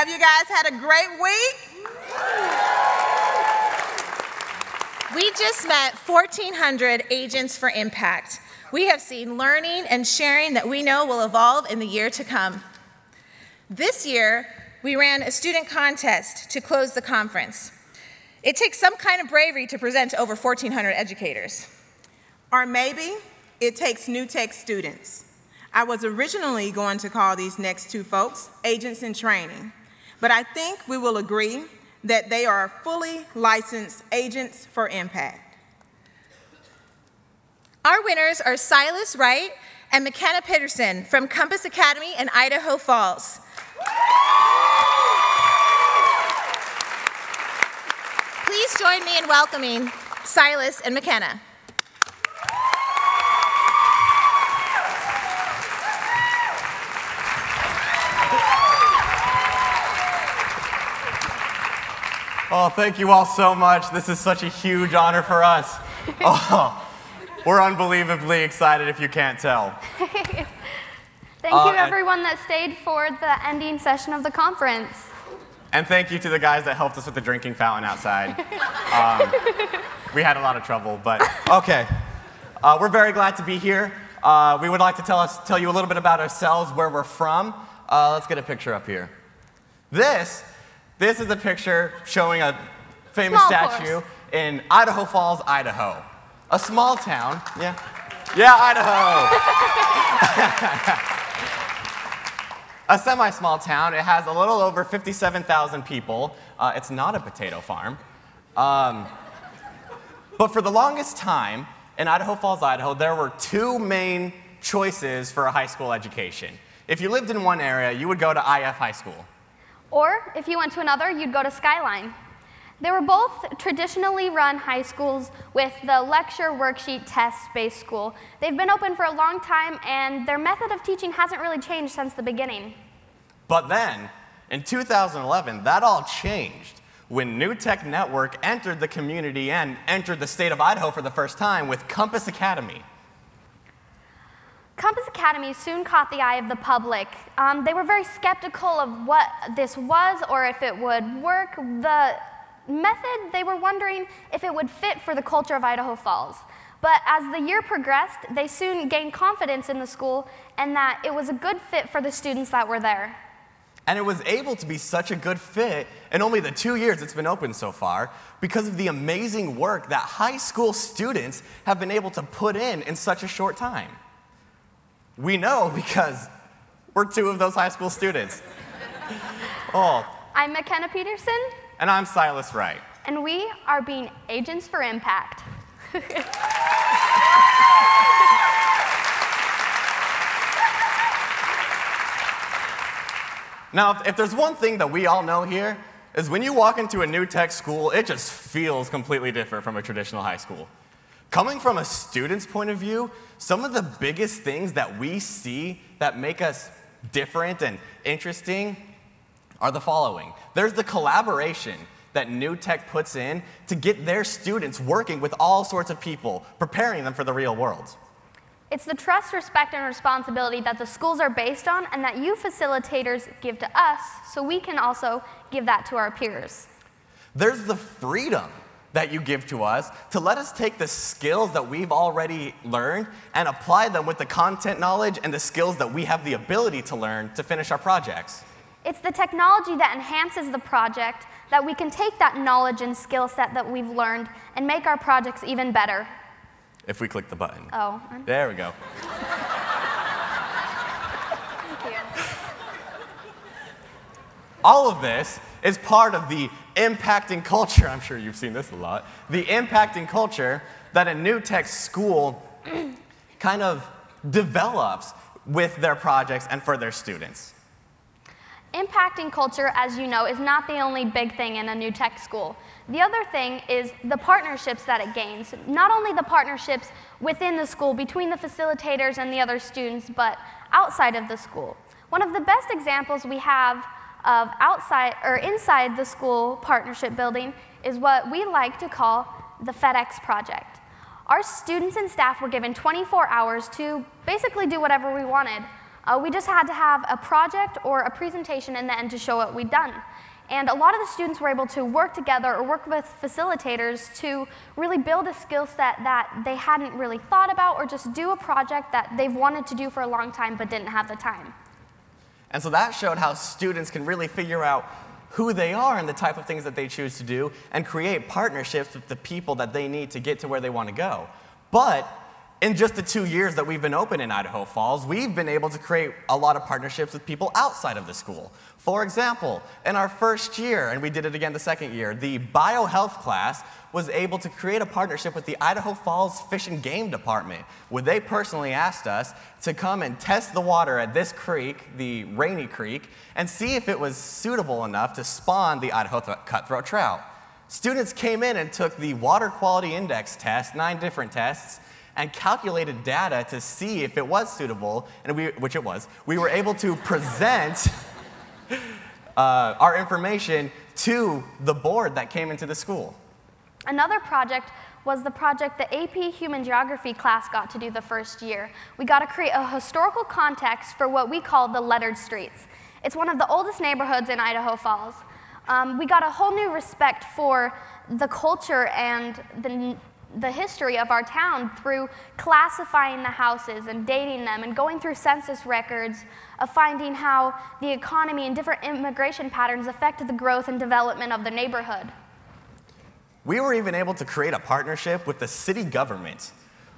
Have you guys had a great week? We just met 1,400 Agents for Impact. We have seen learning and sharing that we know will evolve in the year to come. This year, we ran a student contest to close the conference. It takes some kind of bravery to present to over 1,400 educators. Or maybe it takes NTAC students. I was originally going to call these next two folks Agents in Training, but I think we will agree that they are fully licensed Agents for Impact. Our winners are Silas Wright and McKenna Peterson from Compass Academy in Idaho Falls. Please join me in welcoming Silas and McKenna. Oh, thank you all so much. This is such a huge honor for us. Oh, we're unbelievably excited if you can't tell. Thank you everyone that stayed for the ending session of the conference. And thank you to the guys that helped us with the drinking fountain outside. We had a lot of trouble, but okay. We're very glad to be here. We would like to tell you a little bit about ourselves, where we're from. Let's get a picture up here. This is a picture showing a famous statue in Idaho Falls, Idaho. A small town. Yeah, Idaho. A semi-small town. It has a little over 57,000 people. It's not a potato farm. But for the longest time, in Idaho Falls, Idaho, there were two main choices for a high school education. If you lived in one area, you would go to IF High School. Or if you went to another, you'd go to Skyline. They were both traditionally run high schools with the lecture, worksheet, test-based school. They've been open for a long time, and their method of teaching hasn't really changed since the beginning. But then, in 2011, that all changed when NTAC Network entered the community and entered the state of Idaho for the first time with Compass Academy. Compass Academy soon caught the eye of the public. They were very skeptical of what this was or if it would work. The method, they were wondering if it would fit for the culture of Idaho Falls. But as the year progressed, they soon gained confidence in the school and that it was a good fit for the students that were there. And it was able to be such a good fit in only the 2 years it's been open so far because of the amazing work that high school students have been able to put in such a short time. We know because we're two of those high school students. Oh. I'm McKenna Peterson. And I'm Silas Wright. And we are being Agents for Impact. Now, if there's one thing that we all know here, is when you walk into a NTAC school, it just feels completely different from a traditional high school. Coming from a student's point of view, some of the biggest things that we see that make us different and interesting are the following. There's the collaboration that NTAC puts in to get their students working with all sorts of people, preparing them for the real world. It's the trust, respect, and responsibility that the schools are based on and that you facilitators give to us so we can also give that to our peers. There's the freedom that you give to us to let us take the skills that we've already learned and apply them with the content knowledge and the skills that we have the ability to learn to finish our projects. It's the technology that enhances the project that we can take that knowledge and skill set that we've learned and make our projects even better. If we click the button. Oh. There we go. Thank you. All of this is part of the impacting culture. I'm sure you've seen this a lot. The impacting culture that a NTAC school kind of develops with their projects and for their students. Impacting culture, as you know, is not the only big thing in a NTAC school. The other thing is the partnerships that it gains. Not only the partnerships within the school, between the facilitators and the other students, but outside of the school. One of the best examples we have of outside or inside the school partnership building is what we like to call the FedEx project. Our students and staff were given 24 hours to basically do whatever we wanted. We just had to have a project or a presentation in the end to show what we'd done. And a lot of the students were able to work together or work with facilitators to really build a skill set that they hadn't really thought about, or just do a project that they've wanted to do for a long time but didn't have the time. And so that showed how students can really figure out who they are and the type of things that they choose to do, and create partnerships with the people that they need to get to where they want to go. But in just the 2 years that we've been open in Idaho Falls, we've been able to create a lot of partnerships with people outside of the school. For example, in our first year, and we did it again the second year, the biohealth class was able to create a partnership with the Idaho Falls Fish and Game Department, where they personally asked us to come and test the water at this creek, the Rainy Creek, and see if it was suitable enough to spawn the Idaho cutthroat trout. Students came in and took the water quality index test, 9 different tests, and calculated data to see if it was suitable, and which it was. We were able to present our information to the board that came into the school. Another project was the project the AP Human Geography class got to do the first year. We got to create a historical context for what we call the lettered streets. It's one of the oldest neighborhoods in Idaho Falls. We got a whole new respect for the culture and the history of our town through classifying the houses and dating them, and going through census records of finding how the economy and different immigration patterns affected the growth and development of the neighborhood. We were even able to create a partnership with the city government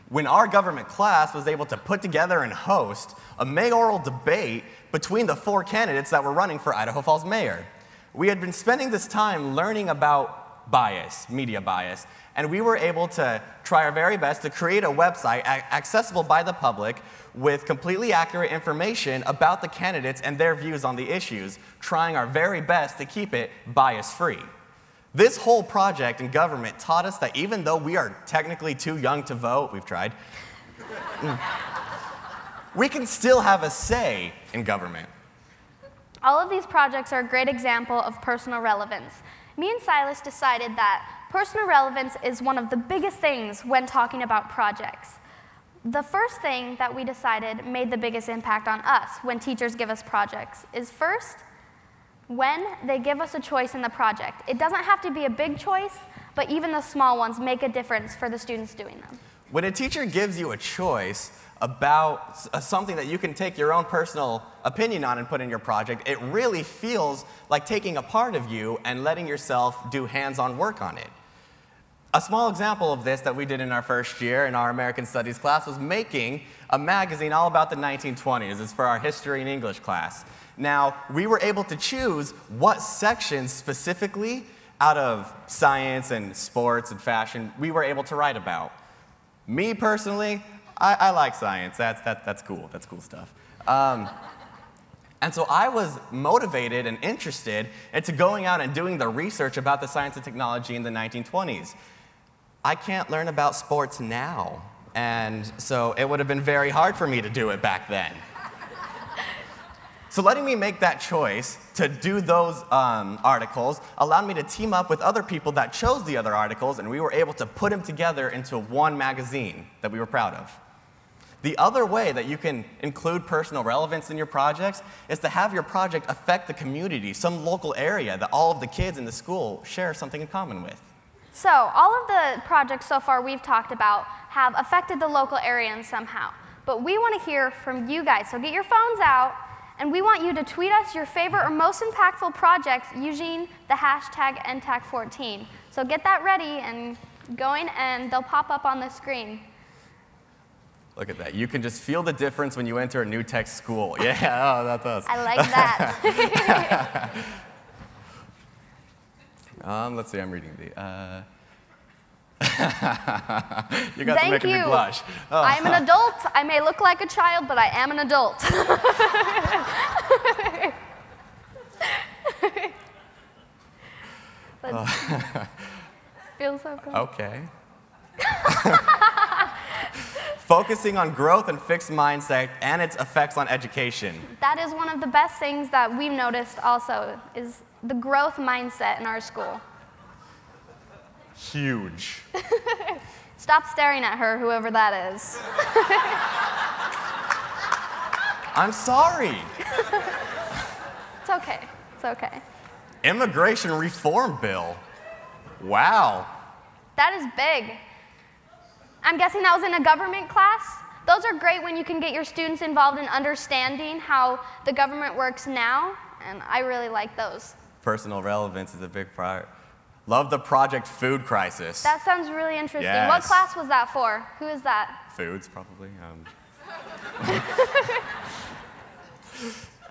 when our government class was able to put together and host a mayoral debate between the 4 candidates that were running for Idaho Falls mayor. We had been spending this time learning about bias, media bias, and we were able to try our very best to create a website accessible by the public with completely accurate information about the candidates and their views on the issues, trying our very best to keep it bias-free. This whole project in government taught us that even though we are technically too young to vote, we've tried, we can still have a say in government. All of these projects are a great example of personal relevance. Me and Silas decided that personal relevance is one of the biggest things when talking about projects. The first thing that we decided made the biggest impact on us when teachers give us projects is, first, when they give us a choice in the project. It doesn't have to be a big choice, but even the small ones make a difference for the students doing them. When a teacher gives you a choice about something that you can take your own personal opinion on and put in your project, it really feels like taking a part of you and letting yourself do hands-on work on it. A small example of this that we did in our first year in our American Studies class was making a magazine all about the 1920s. It's for our history and English class. Now, we were able to choose what sections specifically out of science and sports and fashion we were able to write about. Me personally, I like science. That's cool. That's cool stuff. And so I was motivated and interested into going out and doing the research about the science and technology in the 1920s. I can't learn about sports now, and so it would have been very hard for me to do it back then. So letting me make that choice to do those articles allowed me to team up with other people that chose the other articles, and we were able to put them together into one magazine that we were proud of. The other way that you can include personal relevance in your projects is to have your project affect the community, some local area that all of the kids in the school share something in common with. So, all of the projects so far we've talked about have affected the local area in somehow. But we want to hear from you guys, so get your phones out, and we want you to tweet us your favorite or most impactful projects using the hashtag NTAC14. So get that ready and going, and they'll pop up on the screen. Look at that. You can just feel the difference when you enter a new tech school. Yeah, oh, that's us. I like that. Let's see, I'm reading the... You guys are making me blush. Oh. I am an adult. I may look like a child, but I am an adult. Feels so good. Okay. Focusing on growth and fixed mindset and its effects on education. That is one of the best things that we've noticed also, is the growth mindset in our school. Huge. Stop staring at her, whoever that is. I'm sorry. It's okay. It's okay. Immigration reform bill. Wow. That is big. I'm guessing that was in a government class? Those are great when you can get your students involved in understanding how the government works now, and I really like those. Personal relevance is a big part. Love the Project Food Crisis. That sounds really interesting. Yes. What class was that for? Who is that? Foods, probably.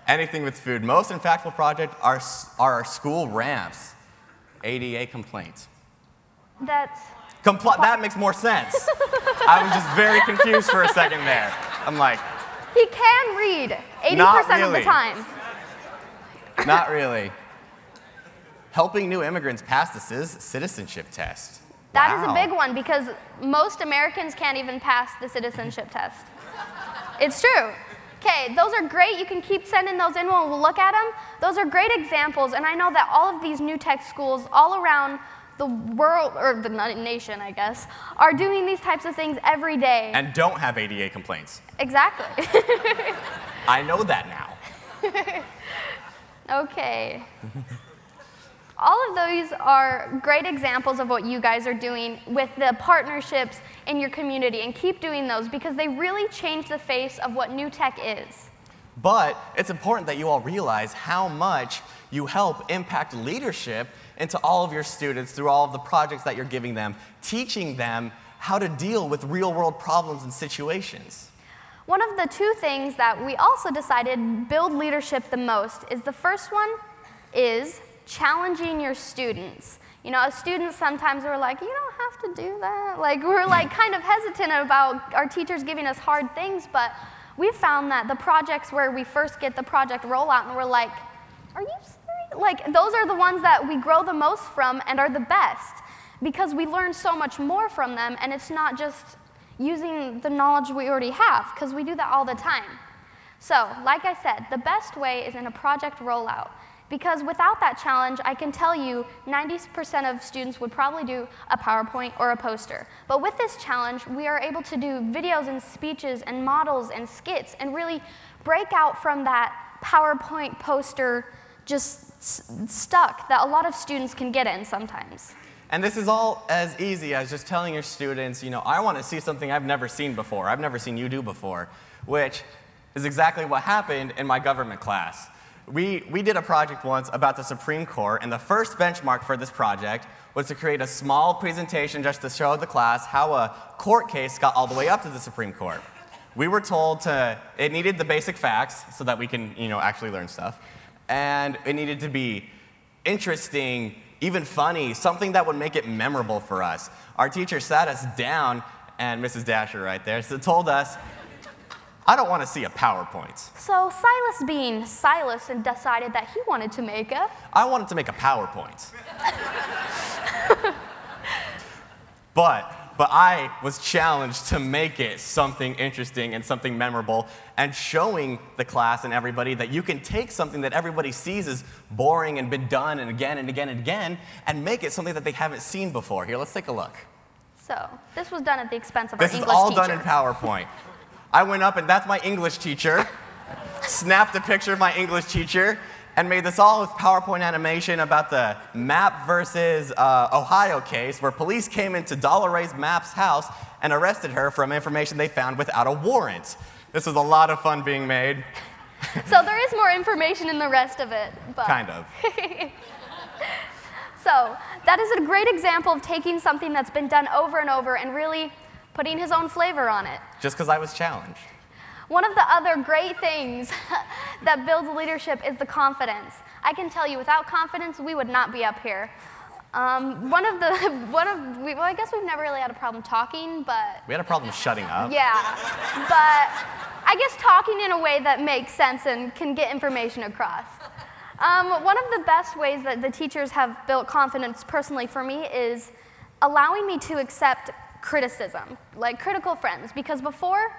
Anything with food. Most impactful project are our school ramps. ADA complaints. That makes more sense. I was just very confused for a second there. I'm like, he can read 80% of the time. Not really. Helping new immigrants pass the citizenship test. That is a big one because most Americans can't even pass the citizenship test. It's true. Okay, those are great. You can keep sending those in when we'll look at them. Those are great examples, and I know that all of these new tech schools all around the world, or the nation, I guess, are doing these types of things every day. And don't have ADA complaints. Exactly. I know that now. Okay. All of those are great examples of what you guys are doing with the partnerships in your community, and keep doing those because they really change the face of what new tech is. But it's important that you all realize how much you help impact leadership into all of your students through all of the projects that you're giving them, teaching them how to deal with real-world problems and situations. One of the two things that we also decided build leadership the most is the first one is challenging your students. You know, as students sometimes we're like, you don't have to do that. Like, we're like kind of hesitant about our teachers giving us hard things, but we found that the projects where we first get the project rollout and we're like, are you serious? Like, those are the ones that we grow the most from and are the best because we learn so much more from them, and it's not just using the knowledge we already have, because we do that all the time. So, like I said, the best way is in a project rollout. Because without that challenge, I can tell you 90% of students would probably do a PowerPoint or a poster. But with this challenge, we are able to do videos and speeches and models and skits and really break out from that PowerPoint poster just stuck that a lot of students can get in sometimes. And this is all as easy as just telling your students, you know, I want to see something I've never seen before, I've never seen you do before, which is exactly what happened in my government class. We did a project once about the Supreme Court, and the first benchmark for this project was to create a small presentation just to show the class how a court case got all the way up to the Supreme Court. We were told it needed the basic facts so that we can, you know, actually learn stuff, and it needed to be interesting, even funny, something that would make it memorable for us. Our teacher sat us down, and Mrs. Dasher right there, told us, I don't want to see a PowerPoint. So Silas being Silas and decided that he wanted to make I wanted to make a PowerPoint. But I was challenged to make it something interesting and something memorable, and showing the class and everybody that you can take something that everybody sees as boring and been done and again and again and again, and make it something that they haven't seen before. Here, let's take a look. So this was done at the expense of our English teacher. This is all done in PowerPoint. I went up, and that's my English teacher, snapped a picture of my English teacher, and made this all with PowerPoint animation about the Mapp versus Ohio case, where police came into Dollar Ray's Mapp's house and arrested her from information they found without a warrant. This was a lot of fun being made. So there is more information in the rest of it, but... Kind of. So that is a great example of taking something that's been done over and over and really putting his own flavor on it. Just because I was challenged. One of the other great things that builds leadership is the confidence. I can tell you, without confidence, we would not be up here. Well, I guess we've never really had a problem talking, but... We had a problem shutting up. Yeah, but I guess talking in a way that makes sense and can get information across. One of the best ways that the teachers have built confidence personally for me is allowing me to accept criticism, like critical friends, because before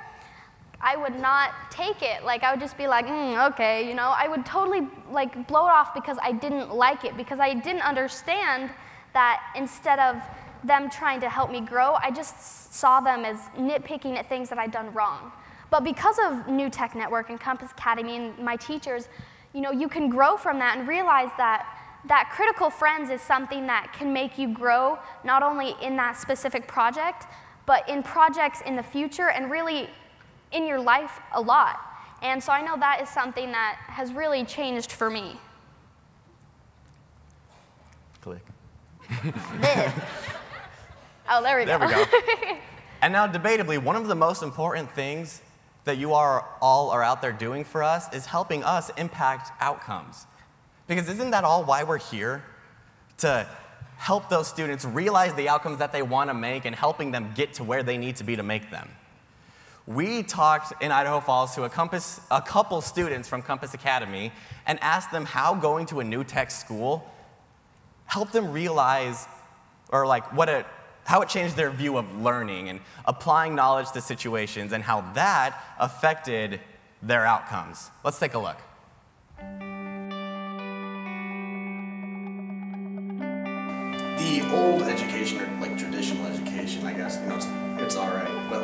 I would not take it. Like, I would just be like, okay, you know, I would totally like blow it off because I didn't like it, because I didn't understand that instead of them trying to help me grow, I just saw them as nitpicking at things that I'd done wrong. But because of New Tech Network and Compass Academy and my teachers, you can grow from that and realize that critical friends is something that can make you grow not only in that specific project, but in projects in the future and really in your life a lot. And so I know that is something that has really changed for me. Click. Oh, there we go. There we go. And now, debatably, one of the most important things that you all are out there doing for us is helping us impact outcomes. Because isn't that all why we're here? To help those students realize the outcomes that they want to make and helping them get to where they need to be to make them. We talked in Idaho Falls to a couple students from Compass Academy and asked them how going to a new tech school helped them realize, or how it changed their view of learning and applying knowledge to situations and how that affected their outcomes. Let's take a look. The old education, or traditional education, I guess, it's all right. But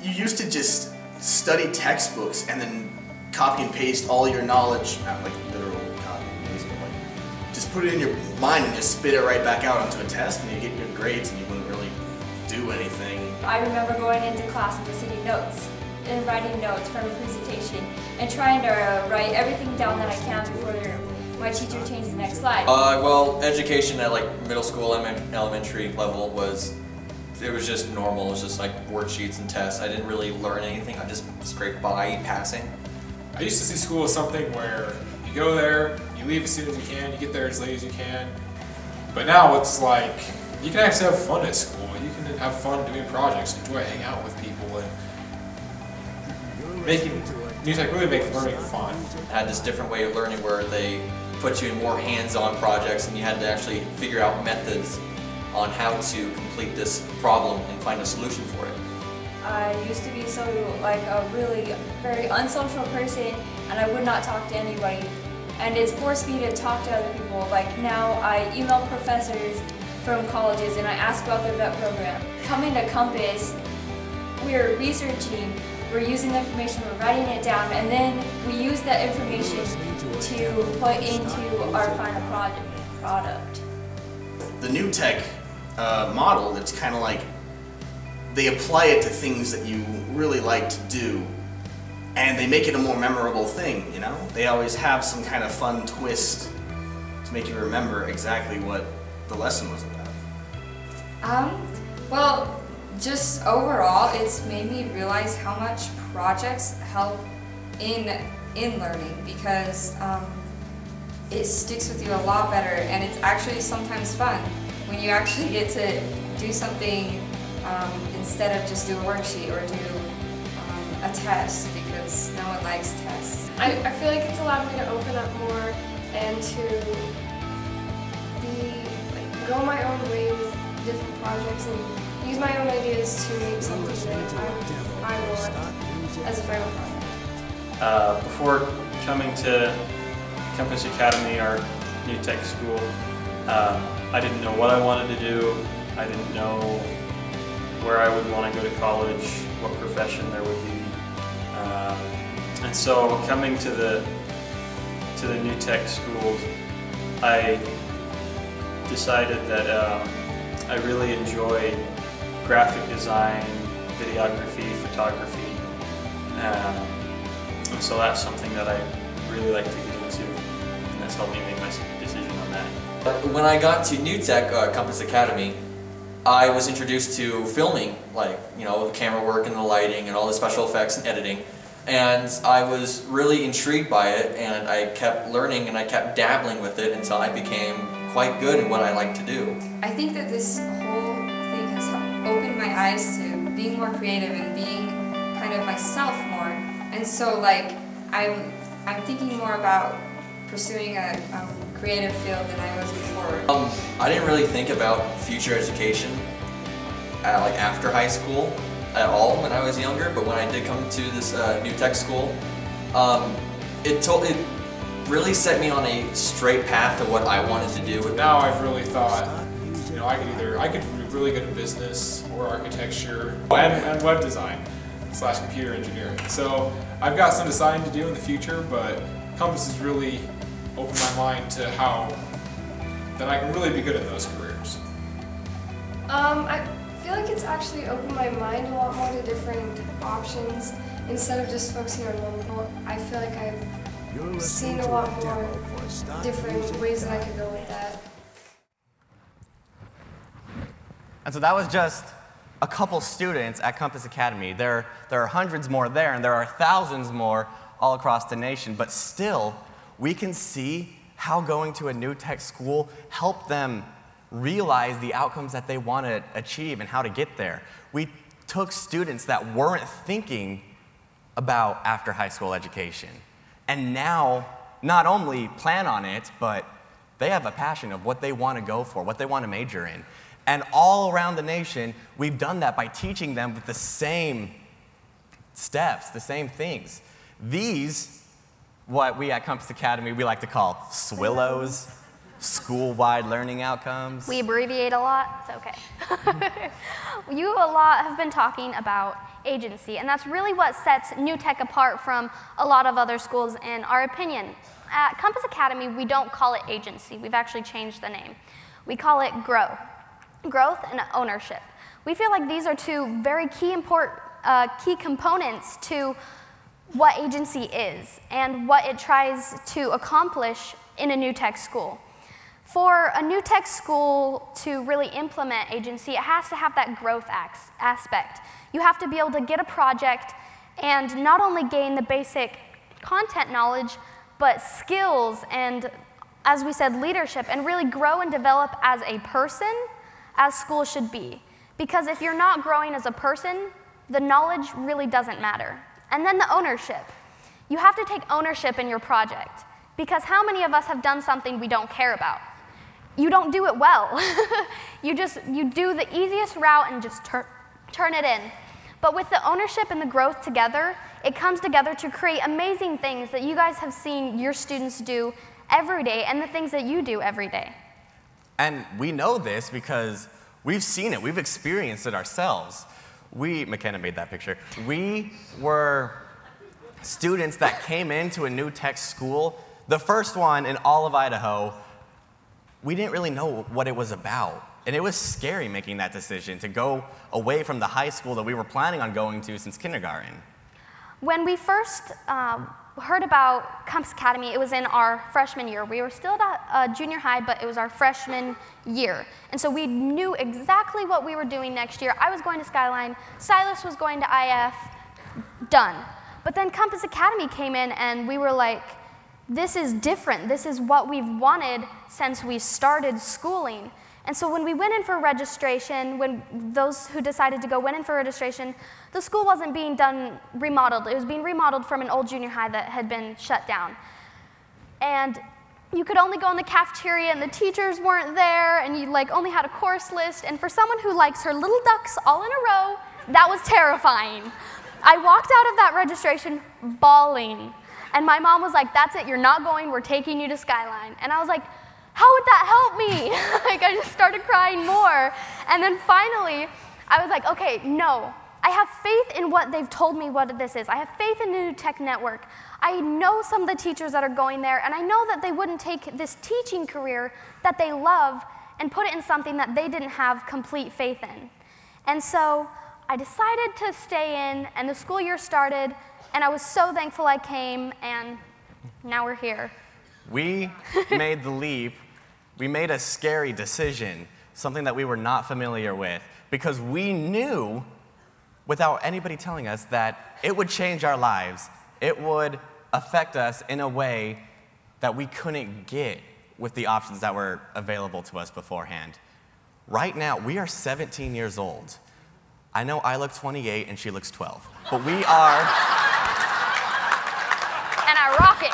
you used to just study textbooks and then copy and paste all your knowledge, not literal copy and paste, but just put it in your mind and just spit it right back out onto a test, and you get good grades and you wouldn't really do anything. I remember going into class and just taking notes and writing notes from a presentation and trying to write everything down that I can before my teacher changed the next slide. Well, education at middle school, elementary level was just normal. It was just worksheets and tests. I didn't really learn anything. I just scraped by passing. I used to see school as something where you go there, you leave as soon as you can, you get there as late as you can. But now it's you can actually have fun at school. You can have fun doing projects, enjoy hanging out with people, and making New Tech really makes learning fun. I had this different way of learning where they put you in more hands-on projects and you had to actually figure out methods on how to complete this problem and find a solution for it. I used to be a really very unsocial person, and I would not talk to anybody. And it's forced me to talk to other people. Now I email professors from colleges and I ask about their vet program. Coming to Compass, we're researching, we're using the information, we're writing it down, and then we use that information to put into our final product. The New Tech model, it's kind of they apply it to things that you really like to do, and they make it a more memorable thing, They always have some kind of fun twist to make you remember exactly what the lesson was about. Well, just overall, it's made me realize how much projects help in learning, because it sticks with you a lot better, and it's actually sometimes fun when you actually get to do something instead of just do a worksheet or do a test, because no one likes tests. I feel like it's allowed me to open up more and to go my own way with different projects and use my own ideas to make something that I want as a final project. Before coming to Compass Academy, our new tech school, I didn't know what I wanted to do. I didn't know where I would want to go to college, what profession there would be. And so coming to the new tech schools, I decided that I really enjoy graphic design, videography, photography, and so that's something that I really like to get into, and that's helped me make my decision on that. When I got to New Tech Compass Academy, I was introduced to filming, the camera work and the lighting and all the special effects and editing. And I was really intrigued by it, and I kept learning and I kept dabbling with it until I became quite good in what I like to do. I think that this whole thing has opened my eyes to being more creative and being kind of myself more. And so I'm thinking more about pursuing a creative field than I was before. I didn't really think about future education after high school at all when I was younger, but when I did come to this new tech school, it really set me on a straight path of what I wanted to do. Now I've really thought, I could be really good at business or architecture and web design. computer engineering. So I've got some deciding to do in the future, but Compass has really opened my mind to how that I can really be good at those careers. I feel like it's actually opened my mind a lot more to different options. Instead of just focusing on one goal, I feel like I've seen a lot more different ways that I could go with that. And so that was just a couple students at Compass Academy. There are hundreds more there, and there are thousands more all across the nation. But still, we can see how going to a new tech school helped them realize the outcomes that they want to achieve and how to get there. We took students that weren't thinking about after high school education, and now not only plan on it, but they have a passion of what they want to go for, what they want to major in. And all around the nation, we've done that by teaching them with the same steps, the same things. These, what we at Compass Academy, we like to call SWILLOs, school-wide learning outcomes. We abbreviate a lot, it's okay. You a lot have been talking about agency, and that's really what sets New Tech apart from a lot of other schools in our opinion. At Compass Academy, we don't call it agency. We've actually changed the name. We call it GROW. Growth and ownership. We feel like these are two very key components to what agency is and what it tries to accomplish in a new tech school. For a new tech school to really implement agency, it has to have that growth aspect. You have to be able to get a project and not only gain the basic content knowledge, but skills and, as we said, leadership, and really grow and develop as a person, as school should be. Because if you're not growing as a person, the knowledge really doesn't matter. And then the ownership. You have to take ownership in your project. Because how many of us have done something we don't care about? You don't do it well. You do the easiest route and just turn it in. But with the ownership and the growth together, it comes together to create amazing things that you guys have seen your students do every day and the things that you do every day. And we know this because we've seen it, we've experienced it ourselves. McKenna made that picture. We were students that came into a new tech school, the first one in all of Idaho. We didn't really know what it was about. And it was scary making that decision to go away from the high school that we were planning on going to since kindergarten. When we first heard about Compass Academy, it was in our freshman year. We were still at junior high, but it was our freshman year. And so we knew exactly what we were doing next year. I was going to Skyline, Silas was going to IF, done. But then Compass Academy came in and we were like, this is different. This is what we've wanted since we started schooling. And so when we went in for registration, when those who decided to go went in for registration, the school wasn't being remodeled. It was being remodeled from an old junior high that had been shut down. And you could only go in the cafeteria and the teachers weren't there and you only had a course list. And for someone who likes her little ducks all in a row, that was terrifying. I walked out of that registration bawling. And my mom was like, that's it, you're not going, we're taking you to Skyline. And I was like, how would that help me? I just started crying more. And then finally, I was like, okay, no. I have faith in what they've told me what this is. I have faith in the New Tech Network. I know some of the teachers that are going there, and I know that they wouldn't take this teaching career that they love and put it in something that they didn't have complete faith in. And so I decided to stay in, and the school year started, and I was so thankful I came, and now we're here. We made the leap. We made a scary decision, something that we were not familiar with, because we knew, without anybody telling us, that it would change our lives. It would affect us in a way that we couldn't get with the options that were available to us beforehand. Right now, we are 17 years old. I know I look 28 and she looks 12, but we are... And I rock it.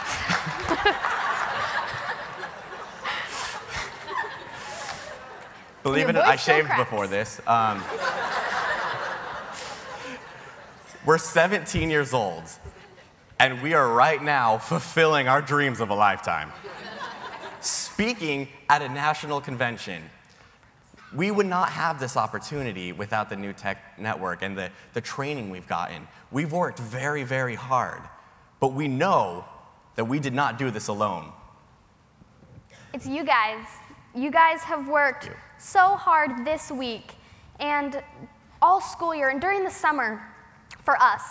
Believe it or not, I shaved before this. We're 17 years old, and we are right now fulfilling our dreams of a lifetime. Speaking at a national convention. We would not have this opportunity without the New Tech Network and the training we've gotten. We've worked very, very hard, but we know that we did not do this alone. It's you guys. You guys have worked so hard this week and all school year and during the summer for us.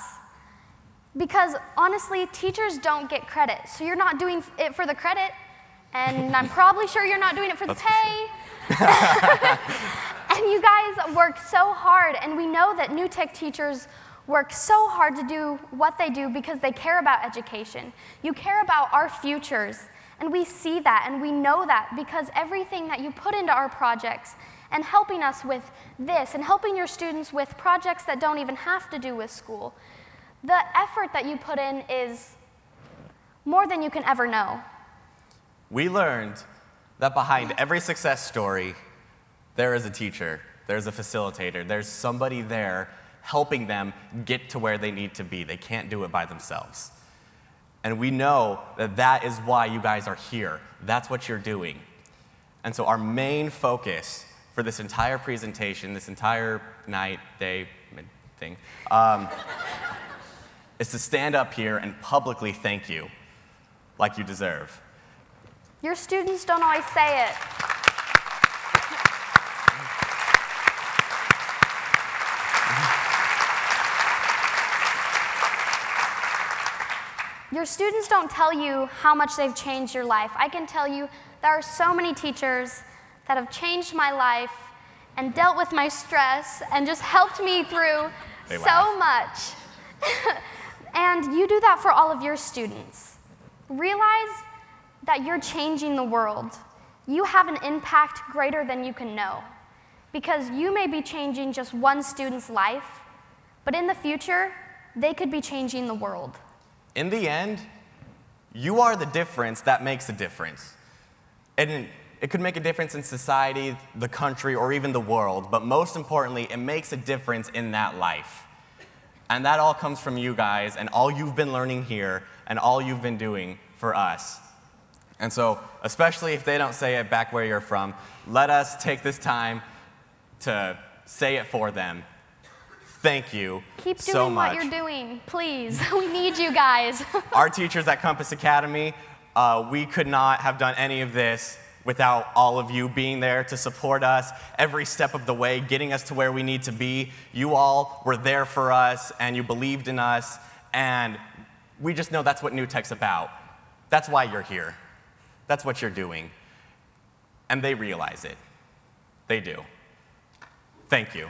Because honestly, teachers don't get credit. So you're not doing it for the credit, and I'm probably sure you're not doing it for the pay. And you guys work so hard, and we know that New Tech teachers work so hard to do what they do because they care about education. You care about our futures, and we see that, and we know that because everything that you put into our projects and helping us with this and helping your students with projects that don't even have to do with school, the effort that you put in is more than you can ever know. We learned that behind every success story, there is a teacher, there's a facilitator, there's somebody there helping them get to where they need to be. They can't do it by themselves. And we know that that is why you guys are here. That's what you're doing. And so our main focus for this entire presentation, this entire night, day, thing, is to stand up here and publicly thank you like you deserve. Your students don't always say it. Your students don't tell you how much they've changed your life. I can tell you there are so many teachers that have changed my life and dealt with my stress and just helped me through so much. And you do that for all of your students. Realize that you're changing the world. You have an impact greater than you can know. Because you may be changing just one student's life, but in the future, they could be changing the world. In the end, you are the difference that makes a difference. And it could make a difference in society, the country, or even the world, but most importantly, it makes a difference in that life. And that all comes from you guys and all you've been learning here and all you've been doing for us. And so, especially if they don't say it back where you're from, let us take this time to say it for them. Thank you so much. Keep doing what you're doing, please. We need you guys. Our teachers at Compass Academy, we could not have done any of this without all of you being there to support us every step of the way, getting us to where we need to be. You all were there for us, and you believed in us, and we just know that's what New Tech's about. That's why you're here. That's what you're doing. And they realize it. They do. Thank you.